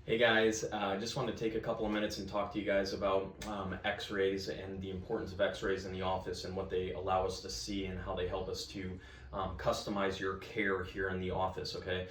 Hey guys, I just wanted to take a couple of minutes and talk to you guys about X-rays and the importance of X-rays in the office and what they allow us to see and how they help us to customize your care here in the office, okay?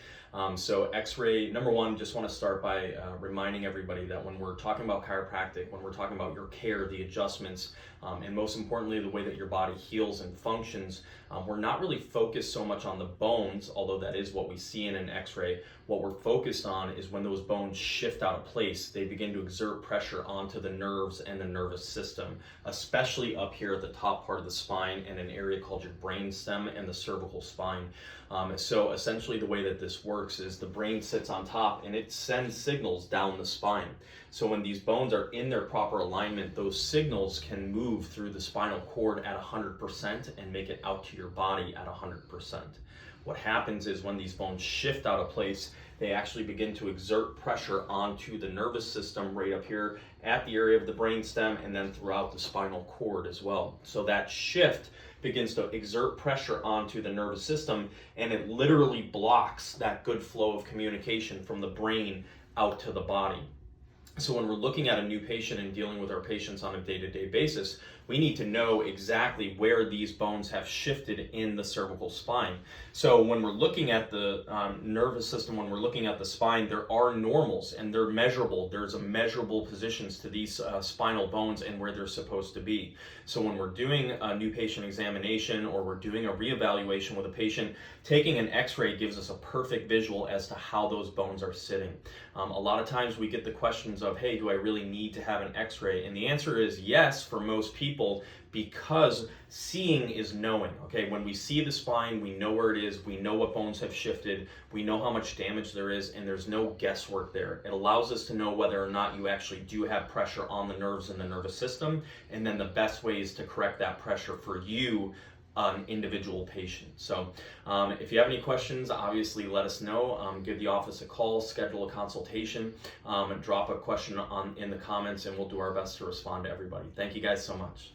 So X-ray, number one, just want to start by reminding everybody that when we're talking about chiropractic, when we're talking about your care, the adjustments, and most importantly, the way that your body heals and functions, we're not really focused so much on the bones, although that is what we see in an X-ray. What we're focused on is when those bones shift out of place, they begin to exert pressure onto the nerves and the nervous system, especially up here at the top part of the spine in an area called your brain stem and the cervical spine. So essentially the way that this works is the brain sits on top and it sends signals down the spine. So when these bones are in their proper alignment, those signals can move through the spinal cord at 100% and make it out to your body at 100%. What happens is when these bones shift out of place, they actually begin to exert pressure onto the nervous system right up here at the area of the brainstem and then throughout the spinal cord as well. So that shift begins to exert pressure onto the nervous system, and it literally blocks that good flow of communication from the brain out to the body. So when we're looking at a new patient and dealing with our patients on a day-to-day basis, we need to know exactly where these bones have shifted in the cervical spine. So when we're looking at the nervous system, when we're looking at the spine, there are normals and they're measurable. There's a measurable positions to these spinal bones and where they're supposed to be. So when we're doing a new patient examination or we're doing a reevaluation with a patient, taking an X-ray gives us a perfect visual as to how those bones are sitting. A lot of times we get the questions of, hey, do I really need to have an X-ray? And the answer is yes for most people, because seeing is knowing. Okay, when we see the spine, we know where it is, we know what bones have shifted, we know how much damage there is, and there's no guesswork there. It allows us to know whether or not you actually do have pressure on the nerves and the nervous system, and then the best ways to correct that pressure for you, an individual patient. So if you have any questions, obviously let us know. Give the office a call, schedule a consultation, drop a question in the comments, and we'll do our best to respond to everybody. Thank you guys so much.